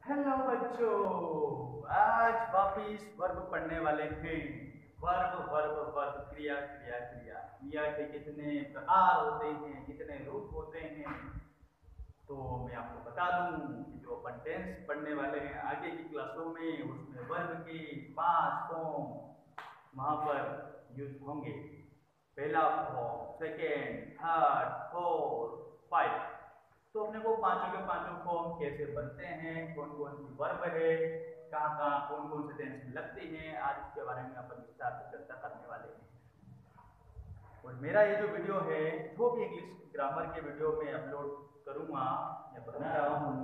Hello बच्चों, आज वापिस वर्ब पढ़ने वाले हैं। वर्ब वर्ब वर्ब, क्रिया क्रिया क्रिया। क्रिया के कितने प्रकार होते हैं, कितने रूप होते हैं, तो मैं आपको बता दूं कि जो अपन टेंस पढ़ने वाले हैं आगे की क्लासों में, उसमें वर्ब के 5 फॉर्म वहां पर यूज होंगे। पहला फॉर्म, सेकेंड, थर्ड, फोर्थ, 5। तो अपने को पांचों के पांचों फॉर्म कैसे बनते हैं, कौन कौन सी वर्ब है, कहाँ कहाँ कौन कौन से टेंस में लगते हैं, आज इसके बारे में अपन विस्तार से चर्चा करने वाले हैं। और मेरा ये जो वीडियो है, जो भी इंग्लिश ग्रामर के वीडियो में अपलोड करूंगा या बना रहा हूँ,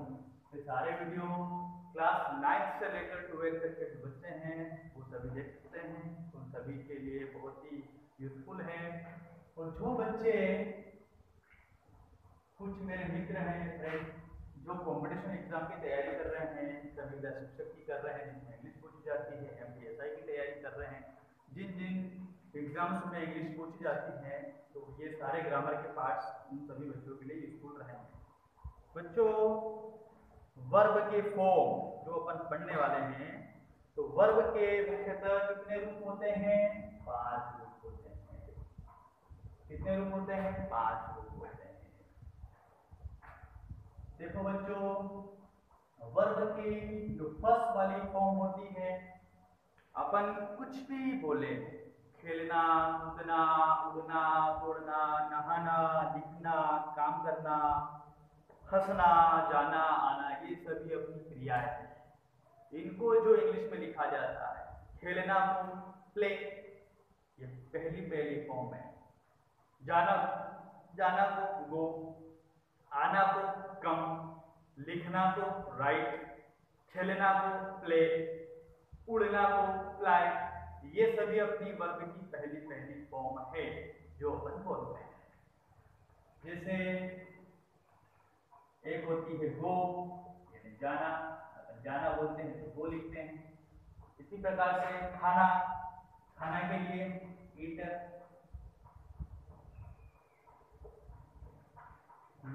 ये सारे वीडियो क्लास 9 से लेकर 12 तक के जो बच्चे हैं वो सभी देख सकते हैं। उन सभी के लिए बहुत ही यूजफुल है। और जो बच्चे, कुछ मेरे मित्र हैं, फ्रेंड, जो कंपटीशन एग्जाम की तैयारी कर रहे हैं, संविदा शिक्षक की कर रहे हैं जिसमें इंग्लिश पूछी जाती है, एमपीएसआई की तैयारी कर रहे हैं, जिन जिन एग्जाम्स में इंग्लिश पूछी जाती है, तो ये सारे ग्रामर के पार्ट्स उन सभी बच्चों के लिए यूजफुल रहेंगे। बच्चों, वर्ब के फॉर्म जो अपन पढ़ने वाले हैं, तो वर्ब के मुख्यतः कितने रूप होते हैं? 5 रूप होते हैं। कितने रूप होते हैं? 5 रूप होते हैं। देखो बच्चों, वर्ब की जो फर्स्ट वाली फॉर्म होती है, अपन कुछ भी बोले, खेलना, कूदना, उड़ना, तोड़ना, नहाना, लिखना, काम करना, हंसना, जाना, आना, ये सभी अपनी क्रियाएं हैं। इनको जो इंग्लिश में लिखा जाता है, खेलना को प्ले, ये पहली पहली फॉर्म है। जाना, जाना को गो, आना को कम, लिखना को राइट, खेलना को प्ले, उड़ना को फ्लाई, ये सभी अपनी वर्ब की पहली पहली फॉर्म है जो अपन बोलते हैं। जैसे एक होती है गो, यानी जाना, अपन जाना बोलते हैं तो गो लिखते हैं। इसी प्रकार से खाना, खाना के लिए ईटर,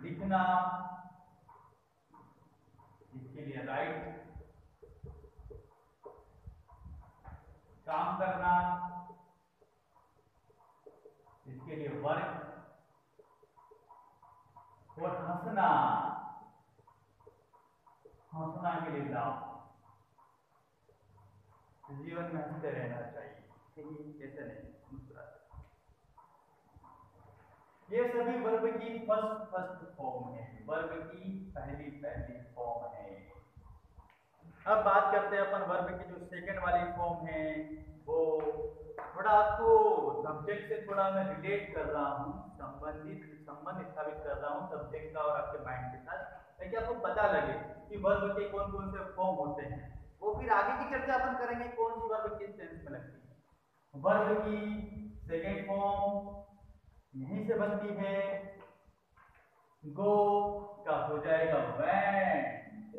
लिखना, इसके लिए राइट, काम करना, इसके लिए वर्क, और हंसना, हंसना के लिए लाभ। जीवन में हंसते रहना चाहिए, ऐसे नहीं मुस्कुराते। ये सभी वर्ब की फर्स्ट फर्स्ट फॉर्म है, वर्ब की पहली पहली फॉर्म है। अब बात करते हैं अपन वर्ब की जो सेकंड वाली फॉर्म है, वो थोड़ा आपको सब्जेक्ट से थोड़ा मैं रिलेट कर रहा हूँ, संबंध स्थापित कर रहा हूँ सब्जेक्ट का और आपके माइंड के साथ, ताकि आपको पता लगे कि वर्ब के कौन कौन से फॉर्म होते हैं। वो फिर आगे की चर्चा अपन करेंगे कौन सी वर्ब किस टेंस में लगती है। वर्ब की सेकेंड फॉर्म यहीं से बनती है। गो का हो जाएगा वेंट।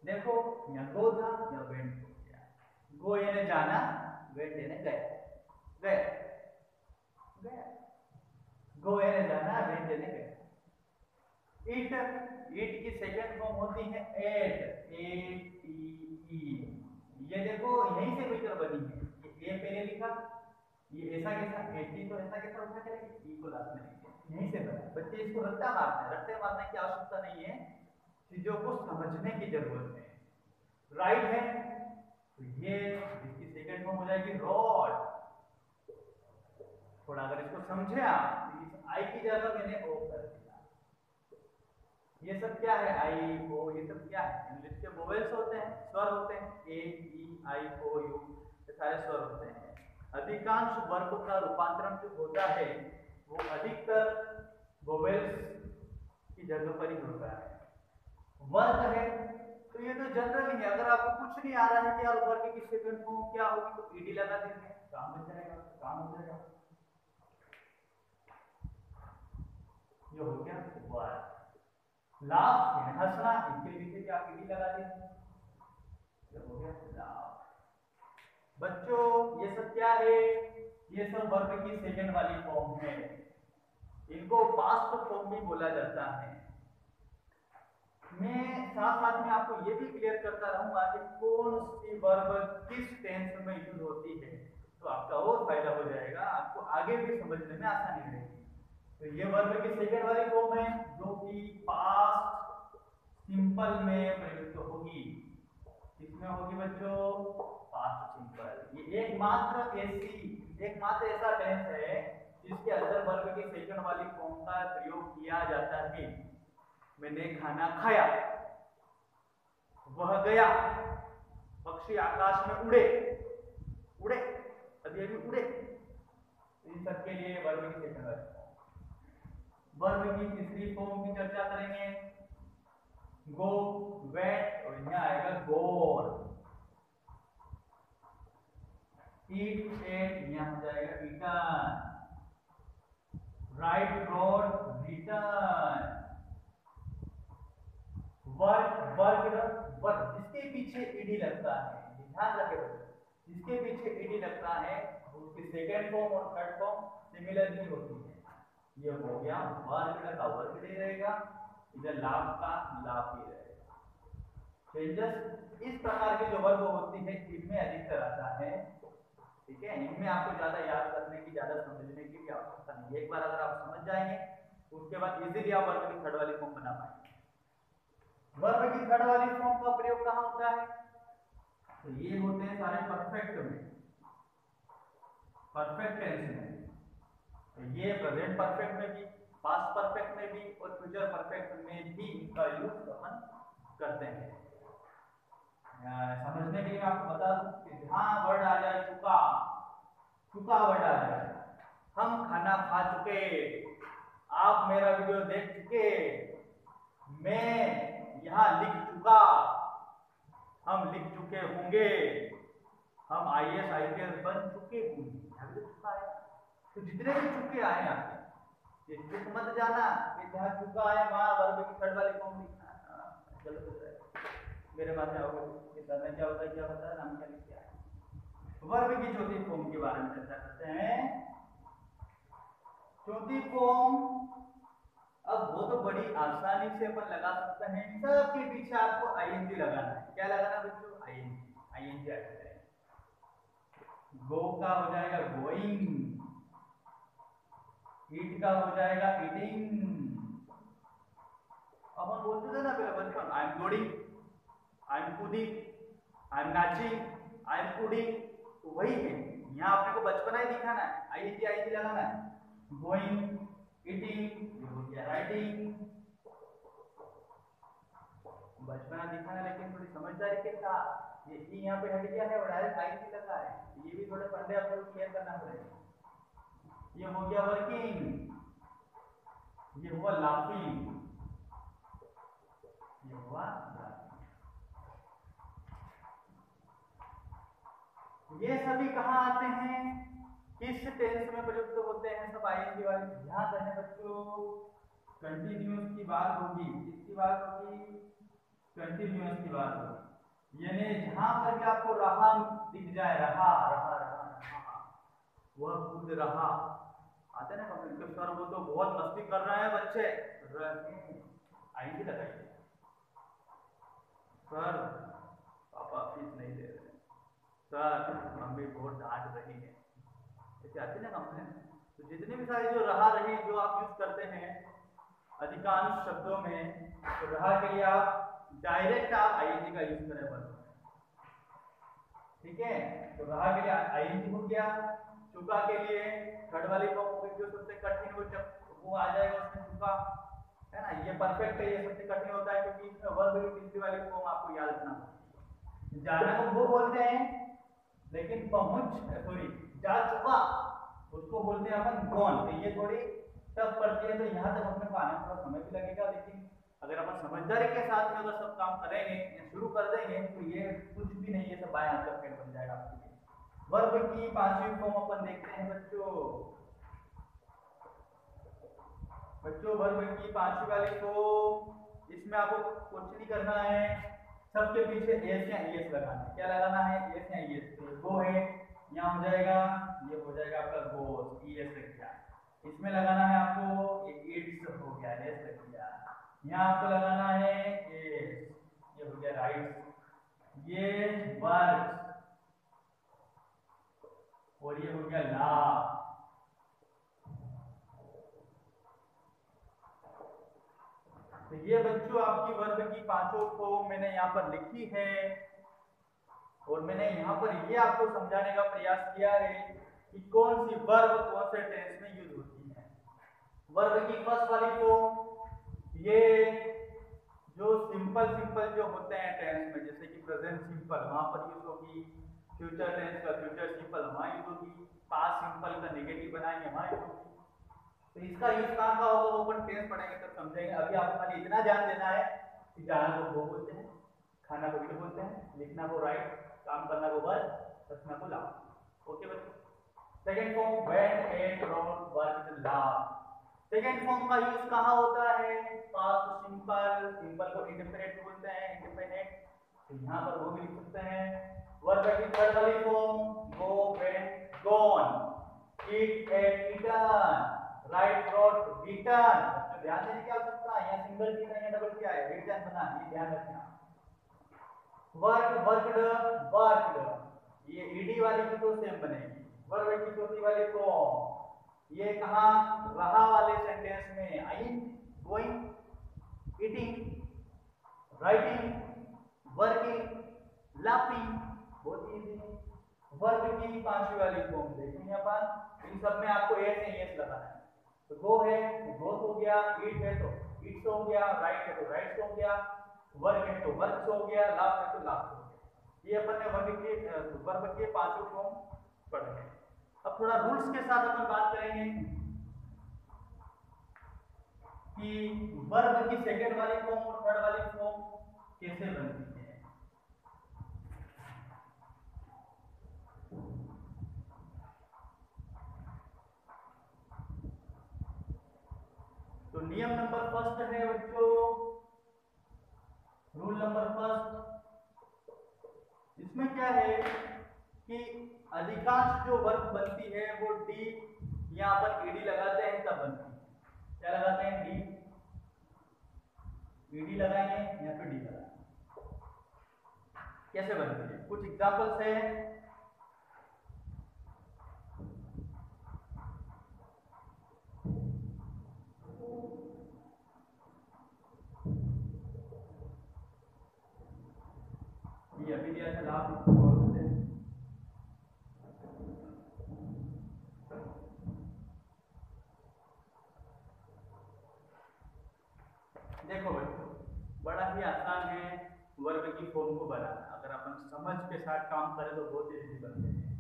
देखो, यहाँ गो था, यहाँ वेंट हो गया। गो यानी जाना, वेंट यानी गया, गया, गया। गो यानी जाना, वेंट यानी गया। ईट, ईट की सेकंड फॉर्म होती है एट, एट ई ई। ये देखो यहीं से मिलकर बनी है। ये पहले लिखा, ये ऐसा कैसा, एटी तो ऐसा कैसा उठा के ई को लास्ट में लिखे, यहीं से बना। बच्चे इसको रट्टा मारते हैं, रट्टे मारने की आवश्यकता नहीं है, चीजों को समझने की जरूरत है। राइट है, तो ये इसकी सेकंड फॉर्म हो जाएगी रॉड। थोड़ा अगर इसको समझे आप, तो इस आई की जगह मैंने ओ कर दिया। ये सब क्या है? आई ओ, ये सब क्या है? इंग्लिश के वोवेल्स होते हैं, स्वर होते हैं, ए ई आई ओ यू, ये सारे स्वर होते हैं। अधिकांश वर्ग का रूपांतरण जो होता है वो अधिकतर वोवेल्स की जगह पर ही होता है। वर्ग है तो ये तो जनरली है, अगर आपको कुछ नहीं आ रहा है कि यार वर्ग की सेकंड फॉर्म क्या होगी, तो ईडी लगा देंगे, काम बन जाएगा, काम हो जाएगा। ये हो गया वर्ग। लाफ यानी हंसना, इनके पीछे क्या ईडी लगा देंगे, ये हो गया लाफ। बच्चों, ये सब क्या है? ये सब वर्ब की सेकंड वाली फॉर्म है। इनको पास्ट फॉर्म भी बोला जाता है। मैं साथ साथ में आपको ये भी क्लियर करता रहूंगा कि कौन सी वर्ब किस टेंस में यूज होती है, तो आपका और फायदा हो जाएगा, आपको आगे भी समझने में आसानी रहेगी। तो ये वर्ब की सेकंड वाली फॉर्म है जो कि पास्ट सिंपल में प्रयुक्त होगी। किसमें होगी बच्चों? Past simple. ये एकमात्र ऐसा टेंस है जिसके अंदर वर्ब की सेकंड वाली फॉर्म का प्रयोग किया जाता है। मैंने खाना खाया, वह गया, पक्षी आकाश में उड़े, उड़े अभी अभी उड़े, इन सब के लिए वर्ब की सेकंड वाली फॉर्म। वर्ब की तीसरी फॉर्म की चर्चा करेंगे, गो, वेट, और यहाँ आएगा गोर। ईट, एट, यहाँ हो जाएगा eaten. Right, rode, written. Work, work जिसके पीछे ईडी लगता है, ध्यान रखें बच्चों, जिसके पीछे ईडी लगता है उसकी सेकंड फॉर्म और थर्ड फॉर्म सिमिलरली होती है। ये हो गया वर्क का वर्क ही रहेगा, इधर लाभ का लाभ ही रहेगा। चेंजेस इस प्रकार की जो वर्ब होती है इनमें अधिकतर आता है। ठीक है, इनमें आपको ज्यादा याद करने की, ज्यादा समझने की भी आवश्यकता नहीं है। एक बार अगर आप समझ जाएंगे उसके बाद इजीली आप वर्ब की थर्ड वाली फॉर्म बना पाएंगे। वर्ब की थर्ड वाली फॉर्म का प्रयोग कहां होता है? तो ये होते हैं सारे परफेक्ट में, परफेक्ट टेंस में। तो ये प्रेजेंट परफेक्ट में भी, पास्ट परफेक्ट में भी और फ्यूचर परफेक्ट में भी इनका यूज अपन करते हैं। समझने के लिए आपको बता दूं कि जहां वर्ड आ जाए चुका, चुका वर्ड आ जाए, हम खाना खा चुके, आप मेरा वीडियो देख चुके, मैं यहाँ लिख चुका, हम लिख चुके होंगे, हम आईएएस आईपीएस बन चुके होंगे, यहाँ भी चुका है। तो जितने भी चुके आए आपके, ये चुक मत जाना कि जहाँ चुका है वहां वर्ब की थर्ड वाली फॉर्म लिखना, गलत हो जाएगा। मेरे बात में आओगे कि सर ने क्या होता है, क्या होता है, नाम क्या लिखा है। वर्ब की चौथी फॉर्म के बारे में चर्चा करते हैं। चौथी फॉर्म, अब वो तो बड़ी आसानी से अपन लगा सकते हैं, सबके पीछे आपको आईएनजी लगाना है। क्या लगाना बच्चों? आईएनजी, आईएनजी ऐड करें। गो का हो जाएगा गोइंग, ईट का हो जाएगा ईटिंग। अपन बोलते थे ना पहले बचपन, आई एम गोडिंग, आई एम कूदिंग, आई एम नाचिंग, आई एम कूडिंग, तो वही है। यहाँ आपने को बचपना ही दिखाना है, आईएनजी आईएनजी लगाना है। गोइंग, ईटिंग, राइटिंग, बचपना दिखाना, लेकिन थोड़ी समझदारी के साथ। ये ई यहाँ पे हट गया है और डायरेक्ट आईएनजी लगा है, ये भी थोड़े फंडे आपको क्लियर करना पड़ेगा। ये हो गया वर्किंग, ये हुआ लाफिंग, ये हुआ ये सभी कहाँ आते हैं, किस टेंस में प्रयुक्त होते हैं? सब आईएनजी वाले। ध्यान रखें बच्चों, कंटिन्यूअस की बात होगी, किसकी बात होगी? कंटिन्यूअस की बात होगी। यानी जहां पर भी आपको रहा दिख जाए, रहा रहा रहा रहा, वह कूद रहा, आते ना कमेंट, सर वो तो बहुत मस्ती कर रहे हैं बच्चे, आईएनजी लगाइए। सर पापा फीस नहीं दे रहे, सर मम्मी बहुत डांट रही है, ऐसे आते ना कंप्लेन। तो जितने भी सारे जो रहा रही जो आप यूज करते हैं अधिकांश शब्दों में, तो रहा के लिए आप डायरेक्ट आप आईएनजी का यूज करें वर्ब में। ठीक है, तो रहा के लिए आईएनजी हो गया, चुका के लिए थर्ड वाली फॉर्म हो गई, जो सबसे कठिन वो आ जाएगा उसमें चुका, है ना। ये परफेक्ट है, ये सबसे कठिन होता है क्योंकि इसमें वर्ब की तीसरी वाली फॉर्म आपको याद रखना पड़ती है। जाना को वो बोलते हैं, लेकिन जा चुका उसको बोलते हैं अपन गॉन। तो ये थोड़ी टफ पड़ती है, तो यहाँ तक अपने को आने में थोड़ा समय भी लगेगा, लेकिन अगर अपन समझदारी के साथ में अगर सब काम करेंगे या शुरू कर देंगे तो ये कुछ भी नहीं, ये सब बाएं हाथ का पेड़ बन जाएगा आपके लिए। वर्ब की पांचवी फॉर्म अपन देखते हैं बच्चों वर्ब की पांचवी वाली फॉर्म, इसमें आपको कुछ नहीं करना है, सबके पीछे एस या ईएस लगाना है। क्या लगाना है? एस या ईएस। तो गो है, यहाँ हो जाएगा, ये हो जाएगा आपका गोस, ईएस लग गया। इसमें लगाना है आपको, ये इट्स हो गया, एस लग गया। यहाँ आपको लगाना है राइट्स, ये वर्क्स, और ये हो गया ला। तो ये बच्चों आपकी वर्ब की पांचों फॉर्म मैंने यहाँ पर लिखी है, और मैंने यहाँ पर ये आपको समझाने का प्रयास किया है कि कौन सी वर्ब कौन से टेंस में यूज होती है। वर्ब की फर्स्ट वाली फॉर्म, ये जो सिंपल जो होते हैं टेंस में, जैसे कि प्रेजेंट सिंपल वहां पर यूज होगी, फ्यूचर टेंस का फ्यूचर सिंपल वहां यूज होगी, पास्ट सिंपल का नेगेटिव बनाएंगे वहां यूज होगी। तो इसका यूज कहाँ का होगा वो अपन टेंस पढ़ेंगे तब समझेंगे। अभी आपको खाली इतना ध्यान देना है कि जाना को वो बोलते हैं, खाना को भी बोलते हैं, लिखना को राइट, काम करना को वर्क, रखना को लाभ। ओके बच्चों। Second form went, ate, rode, worked, लाभ। सेकंड फॉर्म का यूज कहाँ होता है? पास्ट सिंपल, सिंपल को इंडेफिनिट बोलते हैं, इंडेफिनिट, तो यहाँ पर वो भी लिख सकते हैं। वर्ब की थर्ड वाली form go, went, gone, eat, ate, eaten, write, wrote, written. तो ध्यान देने की आवश्यकता है, यहाँ सिंगल टी नहीं है, डबल टी है, रिटर्न बना, ये ध्यान रखना। वर्क, वर्कड, वर्कड, ये ईडी वाली की तो सेम बनेगी। वर्ब की चौथी वाली फॉर्म, ये कहाँ रहा वाले सेंटेंस में, eyeing, going, eating, writing, working, laughing, बहुत इजी। वर्ब की पांचवी वाली फॉर्म देखेंगे अपन, इन सब में आपको एस है, एस लगाना है। तो गो है तो गोस हो गया, ईट है तो ईट्स हो गया, राइट है तो राइट्स हो गया, वर्क है तो वर्क्स हो गया, लाफ है तो लाफ्स हो गया। ये अपन ने वर्ब के पांचों फॉर्म पढ़े हैं। अब थोड़ा रूल्स के साथ अपन बात करेंगे कि वर्ब की सेकंड वाली फॉर्म और थर्ड वाली फॉर्म कैसे बनती है। तो नियम नंबर फर्स्ट है बच्चों, रूल नंबर फर्स्ट, इसमें क्या है कि अधिकांश जो वर्ब बनती है वो डी, यहाँ पर ईडी लगाते हैं तब बनती है। क्या लगाते हैं? डी, ईडी लगाएंगे या फिर डी लगाएंगे। कैसे बनती है? कुछ एग्जांपल्स है। ये अभी दिया था लाभ, देखो बच्चों बड़ा ही आसान है वर्ब की फॉर्म को बनाना, अगर अपन समझ के साथ काम करें तो बहुत इजी बनते हैं।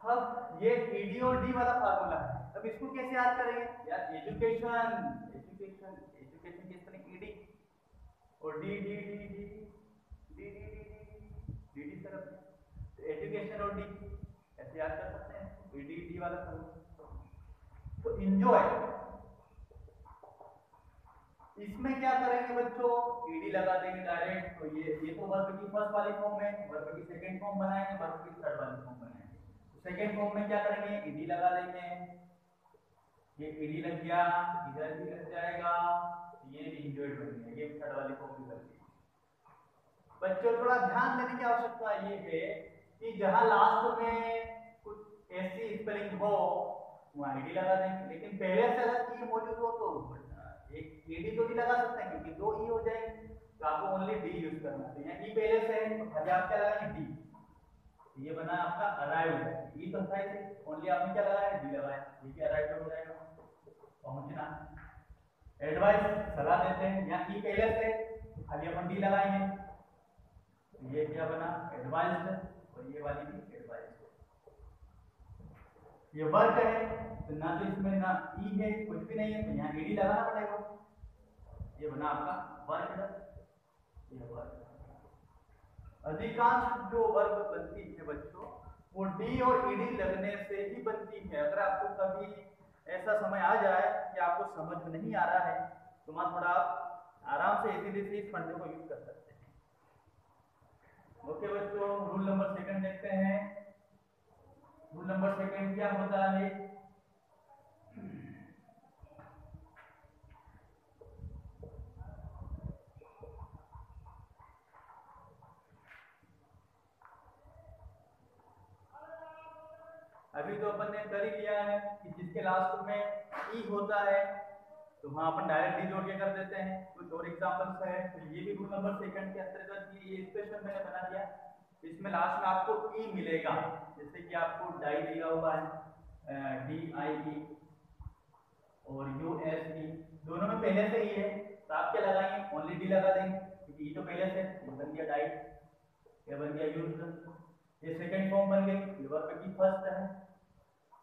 अब ये ईडी और डी वाला फार्मूला है, अब इसको कैसे याद करेंगे यार? एजुकेशन, एजुकेशन, एजुकेशन किस तरह, ईडी और D, D D D D D D D तरफ, एजुकेशन और डी ऐसे याद कर सकते हैं, ईडी डी वाला फार्मूला। तो एंजॉय, इसमें क्या करेंगे बच्चों? ईडी लगा देंगे डायरेक्ट। तो ये तो वर्ब की फर्स्ट वाली फॉर्म है, वर्ब की सेकंड फॉर्म बनाएंगे, वर्ब की थर्ड वाली फॉर्म बनाएंगे। तो सेकंड फॉर्म में क्या करेंगे? ईडी लगा देंगे, ये ईडी लग गया, इधर भी लग जाएगा, ये एंजॉयड बन गया, ये थर्ड वाली फॉर्म भी बन गई। बच्चों थोड़ा ध्यान देने की आवश्यकता ये है कि जहां लास्ट में कुछ ऐसी स्पेलिंग हो वहां ईडी लगा देंगे, लेकिन पहले से अगर ई मौजूद हो तो एक ईडी तो नहीं लगा सकते हैं क्योंकि दो ई हो जाएंगे, तो आपको ओनली डी यूज करना है। यहाँ ई पहले से है तो खाली आप क्या लगाएंगे? डी। ये बना आपका अराइव, ई तो था ही, ओनली आपने क्या लगाया? डी लगाया, ये भी अराइव हो जाएगा, पहुंचना। एडवाइस, सलाह देते हैं, यहाँ ई पहले से खाली अपन डी लगाएंगे, ये क्या बना? एडवाइस्ड, और ये वाली भी एडवाइस्ड। ये वर्क है तो ना तो इसमें ना ई है, कुछ भी नहीं है, तो यहाँ ईडी लगाना पड़ेगा, ये बना आपका वर्क, ये वर्क। अधिकांश जो वर्ब बनती है बच्चों वो डी और ईडी लगने से ही बनती है। अगर आपको कभी ऐसा समय आ जाए कि आपको समझ में नहीं आ रहा है तो वहां थोड़ा आप आराम से इजीली से इस फंडे को यूज कर सकते हैं। ओके बच्चों, रूल नंबर सेकंड देखते हैं। रूल नंबर सेकंड क्या होता है? अभी तो अपन ने कर ही लिया है कि जिसके लास्ट में ई होता है तो वहाँ अपन डायरेक्ट डी जोड़ के कर देते हैं। कुछ और एग्जांपल्स है तो ये भी रूल नंबर सेकंड के अंतर्गत ये इक्वेशन मैंने बना दिया। इसमें लास्ट में आपको ई मिलेगा, जैसे कि आपको डाई दिया हुआ है DIE और USE, दोनों में पहले से ही है तो आप क्या लगाएंगे, ओनली डी लगा देंगे क्योंकि ई तो पहले से बन गया डाई, ये बन गया यूज्ड। ये सेकंड फॉर्म बन गई, ये वर्ब की फर्स्ट है,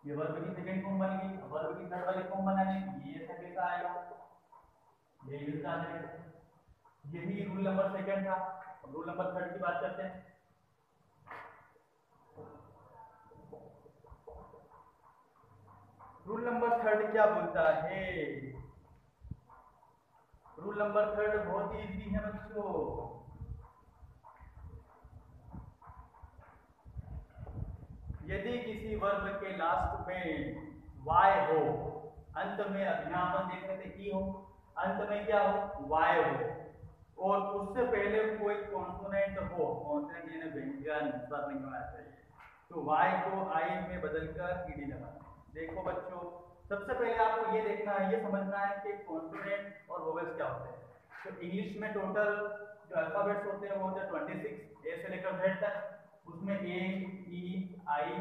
ये वर्ब की सेकंड फॉर्म बन गई। अब वर्ब की थर्ड वाली फॉर्म बनाने ये ऐसा कैसा आएगा, ये यूज्ड आ जाएगा। यही रूल नंबर सेकंड था। अब रूल नंबर थर्ड की बात करते हैं। रूल नंबर थर्ड क्या बोलता है? रूल नंबर थर्ड बहुत ही इजी है बच्चों। यदि किसी वर्ब के लास्ट में y हो, अंत में यहाँ पर देख रहे थे ई हो, अंत में क्या हो, y हो और उससे पहले कोई कॉन्सोनेंट हो, कॉन्सोनेंट यानी व्यंजन स्वर नहीं होना चाहिए, तो y को I में बदलकर ईडी लगाना। देखो बच्चों, सबसे पहले आपको ये देखना है, ये समझना है कि कॉन्सोनेंट और वोवेल्स क्या होते हैं। तो इंग्लिश में टोटल जो अल्फाबेट्स होते हैं वो होते हैं 26, ए से लेकर जेड तक। उसमें ए, ई, आई,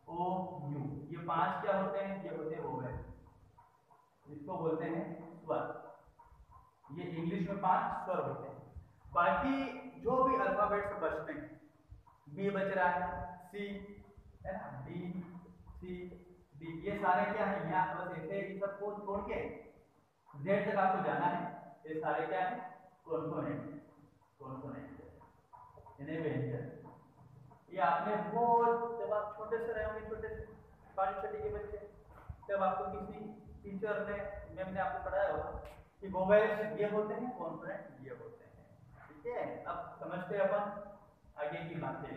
ओ, यू, ये 5 क्या होते हैं, ये होते हैं वोवेल, जिसको बोलते हैं स्वर। ये इंग्लिश में 5 स्वर होते हैं। बाकी जो भी अल्फाबेट्स बचते हैं, बी बच रहा है, सी है ना, डी, सी, डी, ये सारे क्या है, यहाँ बस ऐसे इन सबको छोड़ के जेड तक आपको जाना है। ये सारे क्या है, कॉन्सोनेंट, कॉन्सोनेंट यानी व्यंजन। ये आपने बहुत, जब आप छोटे से रहे होंगे, छोटे से 5वीं छठी के बच्चे, जब आपको किसी टीचर ने, मैम ने आपको पढ़ाया होगा कि वोवेल्स ये होते हैं, कॉन्सोनेंट ये होते हैं। ठीक है, अब समझते हैं अपन आगे की बातें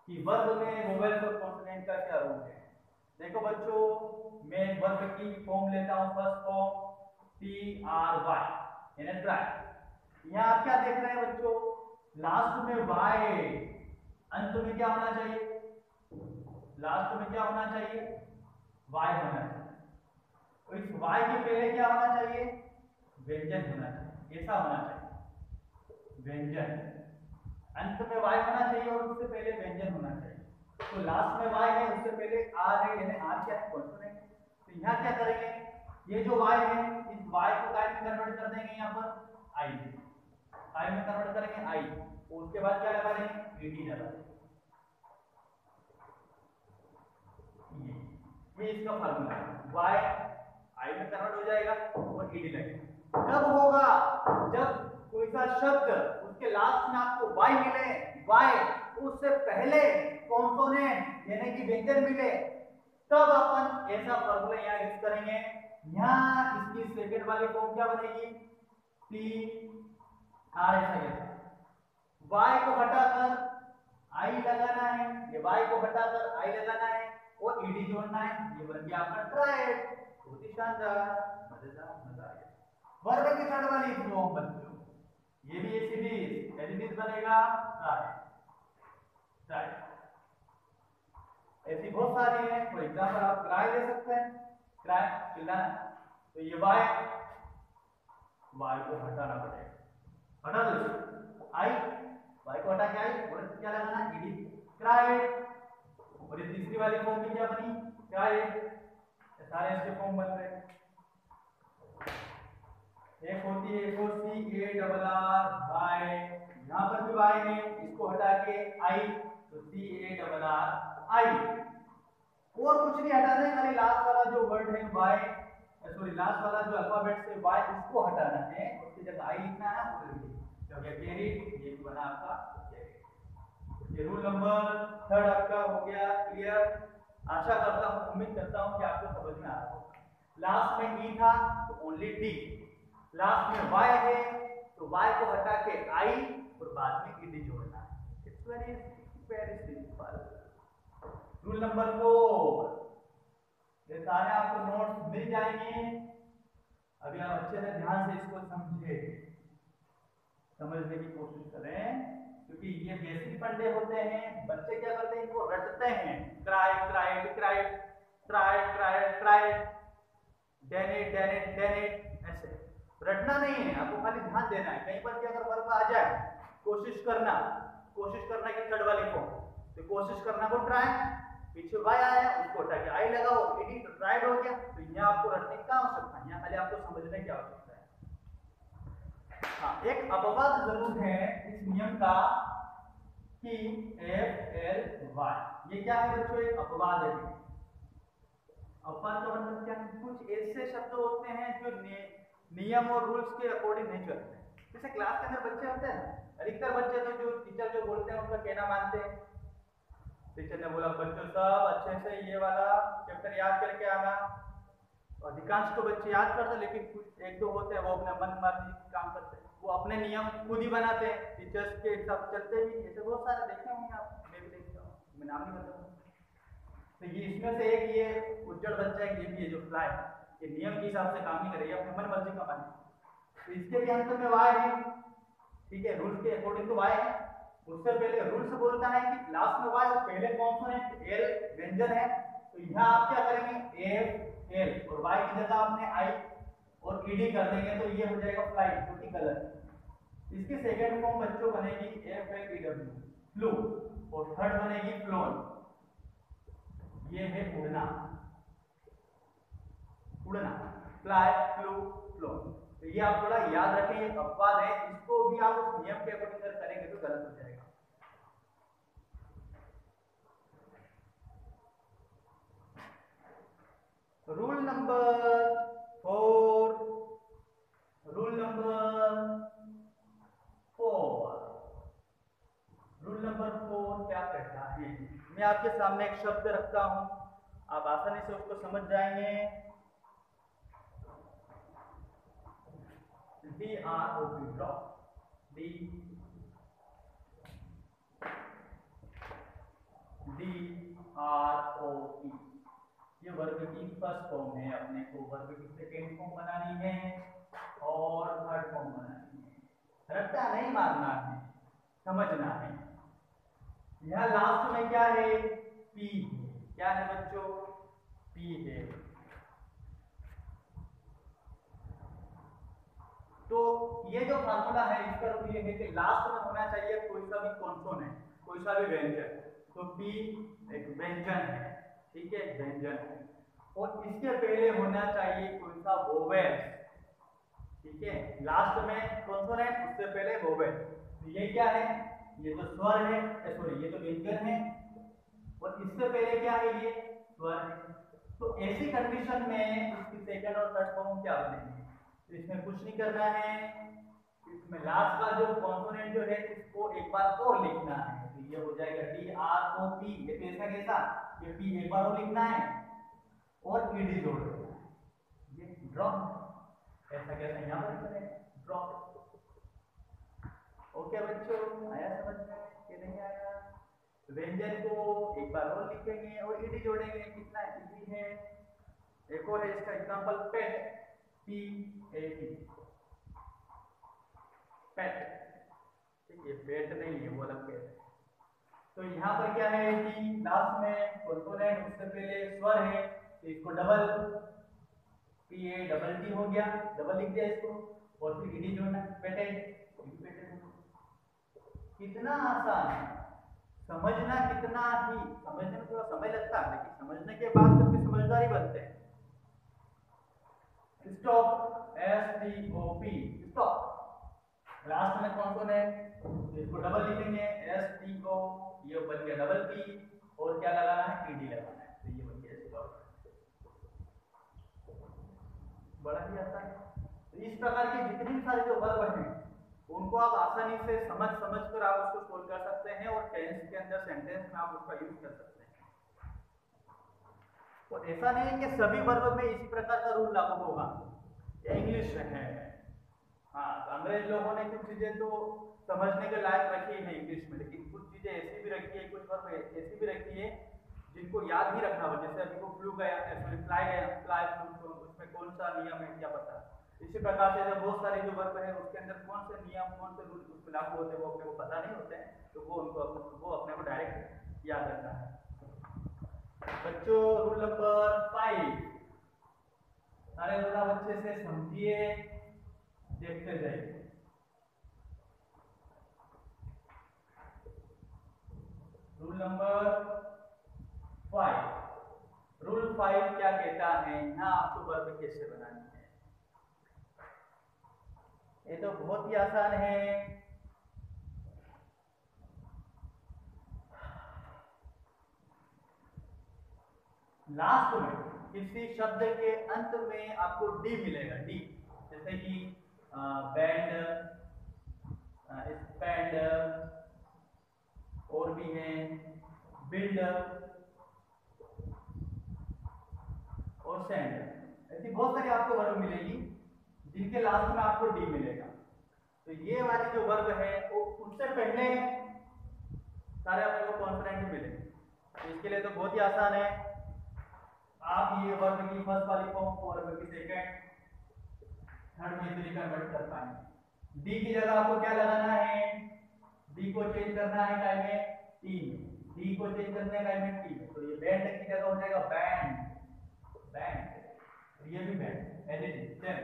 कि वर्ब में वोवेल्स और कॉन्सोनेंट का क्या रोल है। देखो बच्चों, मैं वर्ब की फॉर्म लेता हूँ, फर्स्ट फॉर्म TRY यानी ट्राई। यहाँ आप क्या देख रहे हैं बच्चों, लास्ट में y, अंत में क्या होना चाहिए, लास्ट में क्या होना चाहिए, y होना चाहिए। तो इस y के पहले क्या होना चाहिए, व्यंजन होना चाहिए, ऐसा होना चाहिए व्यंजन। अंत में y होना चाहिए और उससे पहले व्यंजन होना चाहिए। तो लास्ट में y है, उससे पहले r है, यानी r क्या है, कॉन्सोनेंट। तो यहाँ क्या करेंगे, ये जो y है, इस y को काय में कन्वर्ट कर देंगे, यहाँ पर I में कन्वर्ट करेंगे I, उसके बाद क्या लगा देंगे, ईडी लगा देंगे। ये इसका फार्मूला है, y I में कन्वर्ट हो जाएगा और ईडी लगेगा। कब होगा, जब कोई सा शब्द उसके लास्ट में आपको y मिले, y उससे पहले कॉन्सोनेंट यानी कि व्यंजन मिले, तब अपन ऐसा फार्मूला यहाँ यूज करेंगे। यहाँ इसकी सेकंड वाली फॉर्म क्या बनेगी, TR, ऐसा y को हटाकर I लगाना है, ये y को हटाकर I लगाना है और ईडी जोड़ना है, ये बन गया आपका ट्राइड। बहुत ही शानदार, मजेदार, मजा आ गया। वर्ब की थर्ड वाली फॉर्म बच्चों, ये भी एसिडिस बनेगा, ट्राइड, ट्राइड। ऐसी बहुत सारी है, फॉर एग्जांपल आप क्राई ले सकते हैं, क्राई चिल्लाना। तो ये y को हटाना पड़ेगा, हटा दो I, y को हटा के I और क्या लगाना, ईडी, क्राई। और ये तीसरी वाली फॉर्म की क्या बनी, क्राई। सारे इसके फॉर्म बन रहे हैं। एक होती है CARR y, यहाँ पर भी y है, इसको हटा के I, तो CARR I। और कुछ नहीं हटाना है, खाली लास्ट वाला जो वर्ड है y, सॉरी लास्ट वाला जो अल्फाबेट से y, उसको हटाना है, उसकी जगह I लिखना है और तो क्या कैरेट, ये भी बना आपका कैरेट। ये रूल नंबर थर्ड आपका हो गया क्लियर। आशा करता हूँ, उम्मीद करता हूँ कि आपको समझ में आ रहा होगा। लास्ट में ई था तो ओनली डी, लास्ट में y है तो y को हटा के I और बाद में ईडी जोड़ना है। It's very very simple. Rule number 4, ये सारे आपको नोट्स मिल जाएंगे। अभी आप अच्छे से ध्यान से इसको समझे, समझने की कोशिश करें। क्योंकि ये बेसिक फंडे होते हैं। बच्चे क्या करते हैं, इनको रटते हैं, cry cried cried, try try try, डेनेट डेनेट डेनेट, ऐसे रटना नहीं है, आपको खाली ध्यान देना है। कहीं पर भी अगर वर्ब आ जाए, कोशिश करना की थर्ड वाली फॉर्म, तो कोशिश करना को ट्राई, पीछे वाई आया उसको हटा के आई लगाओ, इट ट्राइड हो गया। तो यहाँ आपको रटने की आवश्यकता है, यहाँ खाली आपको समझने की आवश्यकता है। हाँ, एक अपवाद जरूर है इस नियम का कि एफ एल वाई, ये क्या है बच्चों, एक अपवाद है। अपवाद का मतलब क्या है, कुछ ऐसे शब्द होते हैं जो नियम और रूल्स के अकॉर्डिंग नहीं चलते हैं। जैसे क्लास के अंदर बच्चे होते हैं, अधिकतर बच्चे तो जो टीचर जो बोलते हैं उनका कहना मानते हैं। टीचर ने बोला बच्चों सब अच्छे से ये वाला चैप्टर याद करके आना, अधिकांश तो बच्चे याद करते, लेकिन कुछ एक दो होते हैं वो अपने मन मर्जी काम करते हैं, वो अपने नियम खुद ही बनाते हैं, टीचर्स के हिसाब चलते भी। ऐसे बहुत सारे देखे होंगे आप, मैं भी देखता हूँ, मैं नाम नहीं बताऊंगा। तो ये इसमें से एक ये उज्जवल बच्चा है, ये भी है जो फ्लाई, ये नियम के हिसाब से काम नहीं करेगी, अपने मन मर्जी का माने। तो इसके भी अंत में वाई है, ठीक है, रूल्स के अकॉर्डिंग तो वाई है। उससे पहले रूल्स बोलता है कि लास्ट में वाई और पहले कॉन्सोनेंट एल व्यंजन है, तो यहाँ आप क्या करेंगे, एफ एल, और वाई की जगह आपने आई और ईडी कर देंगे, तो ये हो जाएगा फ्लाइट, जो कि गलत है। इसकी सेकंड फॉर्म बच्चों बनेगी F L E W, flu, और थर्ड बनेगी फ्लोन, ये है उड़ना, उड़ना, फ्लाई फ्लू फ्लोन। तो ये आप थोड़ा याद रखें, ये अपवाद है, इसको भी आप उस नियम के अकॉर्डिंग अगर करेंगे तो गलत हो जाएगा। Rule number 4, rule number 4, rule number 4 क्या कहता है, मैं आपके सामने एक शब्द रखता हूं, आप आसानी से उसको समझ जाएंगे। D R O P, drop, D R O P, ये वर्ब की फर्स्ट फॉर्म है। अपने को वर्ब की सेकेंड फॉर्म बनानी है और थर्ड फॉर्म बनानी है, रट्टा नहीं मारना है, समझना है। यह लास्ट में क्या है, पी है, क्या है बच्चों, पी है। तो ये जो फार्मूला है इसका रूल ये है कि लास्ट में होना चाहिए कोई सा भी कॉन्सोनेंट, कोई सा भी व्यंजन। तो पी एक व्यंजन है, ठीक है, व्यंजन है, और इसके पहले होना चाहिए कोई सा वोवेल, ठीक है, लास्ट में कॉन्सोनेंट, उससे पहले वोवेल। तो ये क्या है, ये तो स्वर है, सॉरी ये तो व्यंजन है, और इससे पहले क्या है, ये स्वर है। तो ऐसी कंडीशन में इसकी सेकंड और थर्ड फॉर्म क्या बनेगी, तो इसमें कुछ नहीं करना है, इसमें लास्ट का जो कॉन्सोनेंट जो है इसको एक बार और लिखना है, तो ये हो जाएगा डी आर ओ पी, ये कैसा कैसा, ये पी एक बार और लिखना है और ईडी जोड़ देना है, ये ड्रॉप, ऐसा कैसा यहाँ पर करें, ड्रॉप। ओके बच्चों, आया समझ में कि नहीं आया। व्यंजन को एक बार और लिखेंगे और ईडी जोड़ेंगे, कितना इजी है। एक और है इसका example, pet, P A T, pet, ठीक है, पेट नहीं है वो अलग पेट है। तो यहाँ पर क्या है कि लास्ट में कॉन्सोनेंट, उससे पहले स्वर है, तो इसको double, P A double T हो गया, डबल लिख दिया इसको, और फिर ईडी जोड़ना, पेटेंट, कितना आसान है, समझना कितना ही, समझने में थोड़ा समय लगता है, लेकिन समझने के बाद तो फिर समझदारी बनते हैं। Stop, S T O P, stop, last में कॉन्सोनेंट, इसको डबल लिखेंगे, एस टी ओ, ये बन गया डबल पी, और क्या लगाना है, ईडी लगाना है, तो ये बन गया स्टॉप। बड़ा ही आसान है। तो इस प्रकार की जितनी सारी जो वर्ब हैं उनको आप आसानी से समझ कर आप उसको सोल्व कर सकते हैं, और टेंस के अंदर सेंटेंस में आप उसका यूज कर सकते हैं। तो ऐसा नहीं है कि सभी वर्ब में इसी प्रकार का रूल लागू होगा, इंग्लिश है, हाँ, तो अंग्रेज लोगों ने कुछ चीजें तो समझने के लायक रखी है इंग्लिश में, लेकिन कुछ चीजें ऐसी भी रखी है, कुछ वर्ब ऐसी भी रखी है जिनको याद ही रखना हो। जैसे अभी को फ्लू गया, फ्लाई गया, फ्लाई फ्लू, तो उसमें कौन सा नियम है क्या पता, इसी प्रकार से जब बहुत सारे जो वर्ब है उसके अंदर कौन से नियम कौन से रूल उसमें लागू होते हैं वो अपने को पता नहीं होते हैं, तो वो अपने को डायरेक्ट याद रखना है। बच्चों रूल नंबर 5, सारे थोड़ा अच्छे से समझिए, देखते जाइए। रूल नंबर 5, रूल 5 क्या कहता है, यहाँ आपको वर्ब कैसे बनानी है। ये तो बहुत ही आसान है। लास्ट में किसी शब्द के अंत में आपको डी मिलेगा, डी, जैसे कि बैंड, स्पेंड, और भी है बिल्ड और सेंड, ऐसी बहुत सारी आपको वर्ब मिलेगी जिनके लास्ट में आपको डी मिलेगा। तो ये वाली जो वर्ब है वो उससे पहले सारे आपको कॉन्फिडेंट मिलेंगे। तो इसके लिए तो बहुत ही आसान है, आप ये वर्ब की फर्स्ट वाली फॉर्म को वर्ब की सेकंड, थर्ड में इजीली कन्वर्ट कर पाएंगे। डी की जगह आपको क्या लगाना है, डी को चेंज करना है टाइम में टी में, डी को चेंज करने का टाइम में टी में, तो ये बैंड की जगह हो जाएगा बैंड, बैंड, ये भी band, as it is same.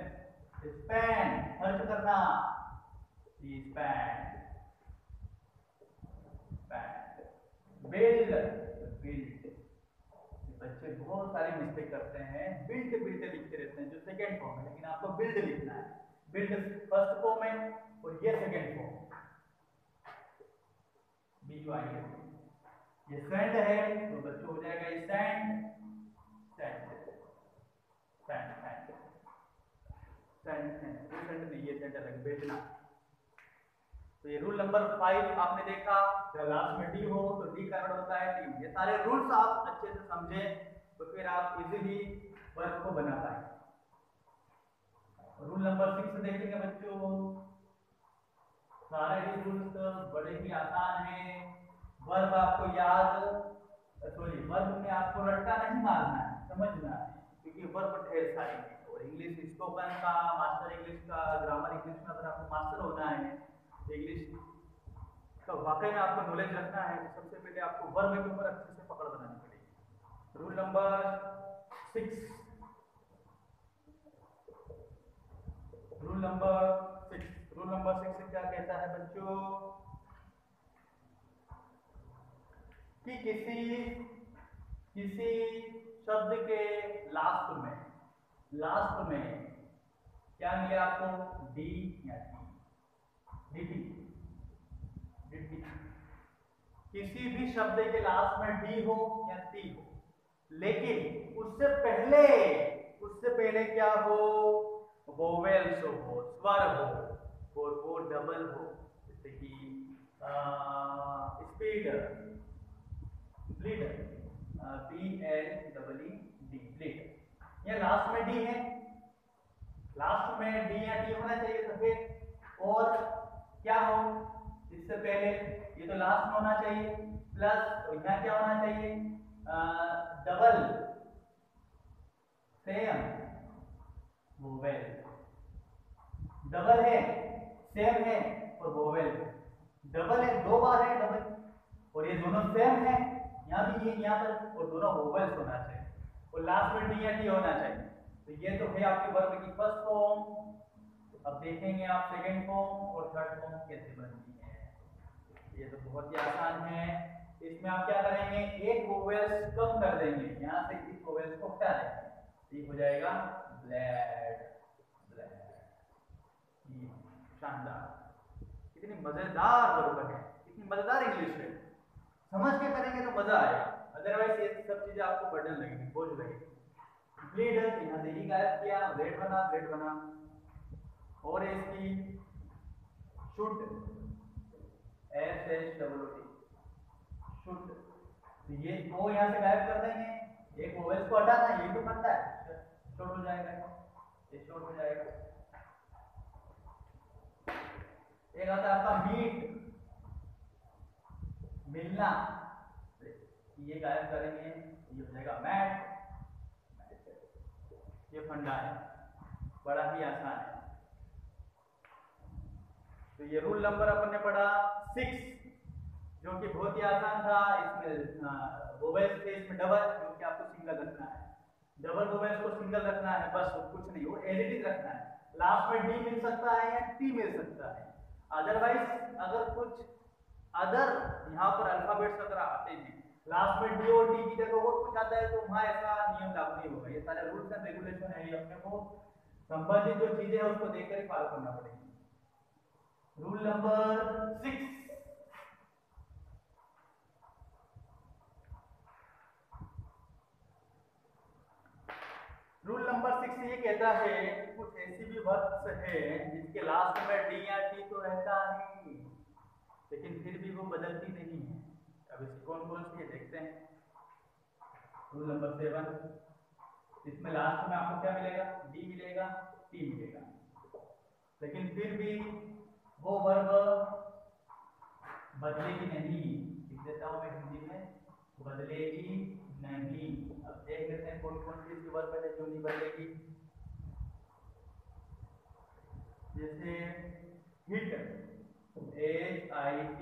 Spend, खर्च करना, स्पेंड, स्पेंड। बिल्ड, बिल्ड, बच्चे बहुत सारी मिस्टेक करते हैं, बिल्ड बिल्ड लिखते रहते हैं जो सेकंड फॉर्म है, लेकिन आपको बिल्ड लिखना है। बिल्ड फर्स्ट फॉर्म है और ये सेकंड फॉर्म, BUILD। ये सेंड है तो बच्चों हो जाएगा ये send, send, send, send, send, send नहीं, ये सेंड अलग, भेजना। तो ये रूल नंबर 5 आपने देखा, जब लास्ट में डी हो तो डी कन्वर्ट होता है टी। ये सारे रूल्स आप अच्छे से समझे तो फिर आप इजीली वर्ब को बना पाएंगे। रूल नंबर 6 देखेंगे बच्चों, सारे रूल्स बड़े ही आसान हैं। वर्ब आपको याद, सॉरी वर्ब में आपको रट्टा नहीं मारना है, समझना है, क्योंकि वर्ब ढेर सारे हैं। और इंग्लिश स्पोकन का, मास्टर इंग्लिश का, ग्रामर इंग्लिश में अगर आपको मास्टर होना है, इंग्लिश का वाकई में आपको नॉलेज रखना है, तो सबसे पहले आपको वर्ब के ऊपर अच्छे से पकड़ बनानी पड़ेगी। Rule number 6, rule number 6, rule number 6 से क्या कहता है बच्चों कि किसी शब्द के लास्ट में क्या मिले आपको, डी या टी, डी, डी। किसी भी शब्द के लास्ट में डी हो या टी हो, लेकिन उससे पहले क्या हो, वोवेल्स हो, स्वर हो, और वो डबल हो, जैसे कि स्पीड, ब्लीड, BLED, ब्लीड। ये लास्ट में डी है, लास्ट में डी या टी होना चाहिए तो फिर, और क्या हो इससे पहले, ये तो लास्ट में होना चाहिए, प्लस यहाँ क्या होना चाहिए, डबल, सेम, वोवेल, डबल है, सेम है और वोवेल, डबल है, दो बार है डबल, और ये दोनों सेम है, यहाँ भी ये यहाँ पर, और दोनों वोवेल्स होना चाहिए, और लास्ट में डी या टी होना चाहिए। तो ये तो है आपके वर्ब की फर्स्ट फॉर्म। अब देखेंगे आप सेकंड फॉर्म और थर्ड फॉर्म कैसे बनती है। ये तो बहुत ही आसान है, इसमें आप क्या करेंगे, एक वोवेल्स कम कर देंगे, यहाँ से इस वोवेल्स को हटा देंगे, ये हो जाएगा ब्लैड, ब्लैड। शानदार, कितनी मजेदार वर्ब है, कितनी मजेदार इंग्लिश है, समझ के करेंगे तो मजा आएगा, अदरवाइज ये सब चीजें आपको बर्डन लगेगी, बोझ लगेगी। ब्लीड यहाँ से ही गायब किया, ब्लेड बना, ब्लेड बना, और इसकी शुड, SHOOT, शुड, तो ये ओ यहाँ से गायब कर देंगे, एक वोवेल्स को हटाना, ये तो बनता है, शॉर्ट हो जाएगा, ये शॉर्ट हो जाएगा। एक आता है आपका मीट, मिलना, ये गायब करेंगे, ये हो जाएगा मैट, ये फंडा है। बड़ा ही आसान है। तो ये रूल नंबर अपन ने पढ़ा 6, जो कि बहुत ही आसान था। इसमें वोवेल्स थे, इसमें डबल, जो कि आपको सिंगल रखना है। डबल वोवेल्स को सिंगल रखना है, बस कुछ नहीं, वो एज इट इज रखना है। लास्ट में डी मिल सकता है या टी मिल सकता है। अदरवाइज अगर कुछ अदर यहाँ पर अल्फाबेट्स अगर आते हैं लास्ट में डी और टी की जगह और कुछ आता है, तो वहाँ ऐसा नियम लागू नहीं होगा। ये सारे रूल्स एंड रेगुलेशन है, ये अपने को संबंधित जो चीजें हैं उसको देखकर ही फॉलो करना पड़ेगी। रूल नंबर 6, रूल नंबर 6 ये कहता है कि कुछ ऐसी भी वर्ब्स है जिसके लास्ट में डी या टी तो रहता है, लेकिन फिर भी वो बदलती नहीं है। अब इसकी कौन कौन सी है देखते हैं। रूल नंबर 7, इसमें लास्ट में आपको क्या मिलेगा, डी मिलेगा, टी मिलेगा, लेकिन फिर भी वो वर्ब बदलेगी नहीं। लिख देता हूं मैं हिंदी में, बदलेगी नहीं। अब देख लेते हैं कौन कौन सी वर्ब है जो नहीं बदलेगी। जैसे हिट, HIT,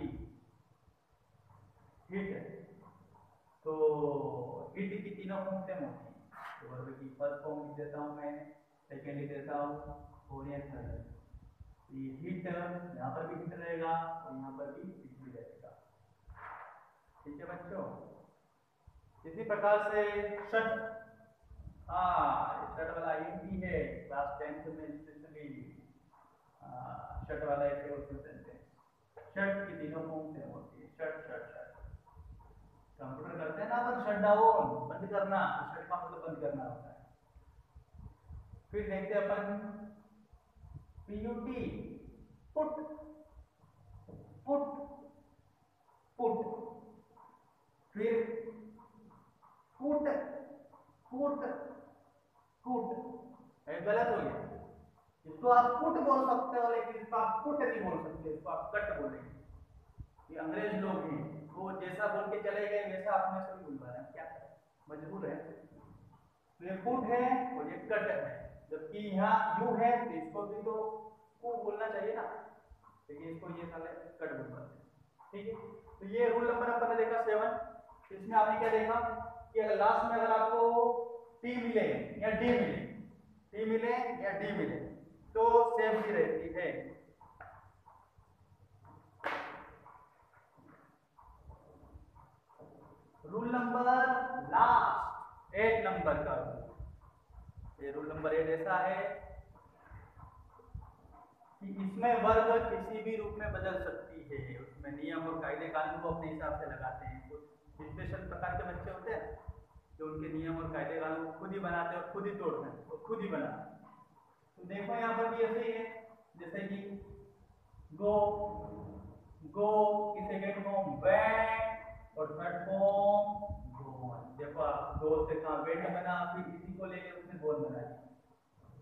हिट, तो हिट की तीनों फॉर्म सेम होती है। तो वर्ब की फर्स्ट फॉर्म लिख देता हूं मैं, सेकेंड लिख देता हूं, और या थर्ड। ये हिट यहाँ पर भी हिट रहेगा और यहाँ पर भी हिट भी रहेगा। ठीक है बच्चों। इसी प्रकार से शट, शट वाला INT है, क्लास 10th में स्पेशली शट वाला एक सेंटेंस। शट की तीनों फॉर्म सेम होती है, शट शट शट। कंप्यूटर करते हैं ना अपन शट डाउन, बंद करना, शट का मतलब बंद करना होता है। फिर देखते हैं अपन PUT, पुट, पुट, पुट। फिर पुट, पुट, पुट, गलत हो गया। इसको आप पुट बोल सकते हो, लेकिन इसको आप पुट नहीं बोल सकते, इसको आप कट बोलेंगे। ये अंग्रेज लोग हैं, वो जैसा बोल के चले गए वैसा अपने से भी बुलवा रहे हैं, क्या करें, मजबूर है। तो ये पुट है और ये कट है। जबकि यहाँ यू है तो इसको भी तो को बोलना चाहिए ना, लेकिन इसको ये साले कट बोलते हैं। ठीक है, तो ये रूल नंबर अपन ने देखा 7। इसमें आपने क्या देखा कि अगर लास्ट में अगर आपको टी मिले या डी मिले, टी मिले या डी मिले, तो सेम ही रहती है। रूल नंबर लास्ट 8 नंबर का रूल, ये रूल नंबर 8 ऐसा है कि इसमें वर्ग किसी भी रूप में बदल सकती है। उसमें नियम और कायदे कानून को अपने हिसाब से लगाते हैं। कुछ स्पेशल प्रकार के बच्चे होते हैं जो उनके नियम और कायदे कानून खुद ही बनाते हैं और खुद ही तोड़ते हैं और खुद ही बनाते हैं। तो देखो यहाँ पर भी ऐसे ही है, जैसे कि गो, गो की सेकेंड फॉर्म वेंट और थर्ड फॉर्म गोन। देखो आप गो से कहाँ वेंट बना, फिर इसी को लेकर उसने गोन बना दिया,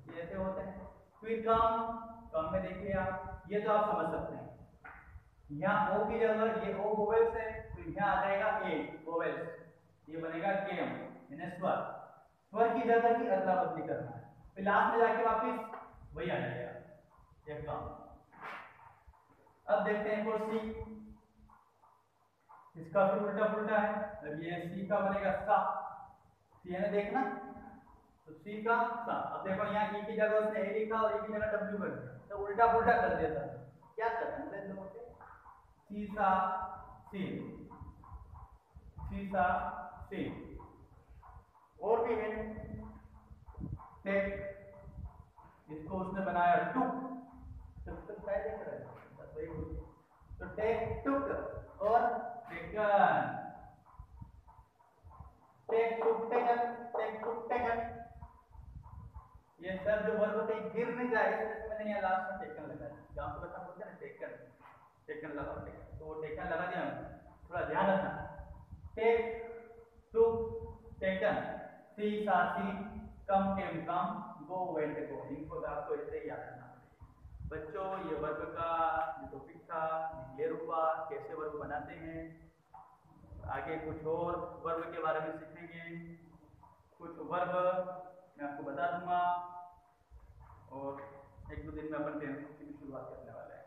ये ऐसे होते हैं। फिर कम में देखिए आप, ये तो आप समझ सकते हैं। यहाँ ओ की जगह ये ओ वोवेल्स है, तो यहाँ आ जाएगा ए वोवेल्स, ये बनेगा केम यानी स्वर। स्वर की जगह की अदला बदली करना है, फिर लास्ट में जाके वापिस वही आ जाएगा ये काम। अब देखते हैं सी, इसका फिर उल्टा पुल्टा है। अब ये सी का बनेगा सा, सी है ना, देखना तो सी का सा। अब देखो यहाँ ई की जगह उसने ए लिखा और ई की जगह डब्ल्यू कर दिया, तो उल्टा पुल्टा कर दिया था। क्या करना है लोगों से, सीसा सी, सीसा सी। और भी है टेक, इसको उसने बनाया टुक, टुक क्या देख रहा है बस वही कुछ। तो टेक टुक और taken, take took taken, take took taken. ये सब जो वर्ब होते हैं गिर नहीं जाए इसलिए मैंने यहाँ लास्ट में टेकन लगा दिया। जहाँ पे बता बोलते हैं ना टेकन, टेकन लगाओ टेकन, तो वो टेकन लगा दिया मैंने, थोड़ा ध्यान रखना। टेक टुक टेकन, सी सा सी, कम केम कम, गो वेंट गो, इनको आपको ऐसे ही याद रखना पड़ेगा। बच्चों ये वर्ब का जो टॉपिक था क्लियर हुआ, कैसे वर्ब बनाते हैं। आगे कुछ और वर्ब के बारे में सीखेंगे, कुछ वर्ब मैं आपको बता दूंगा दिन में अपन टेंसेस की भी शुरुआत करने वाले हैं।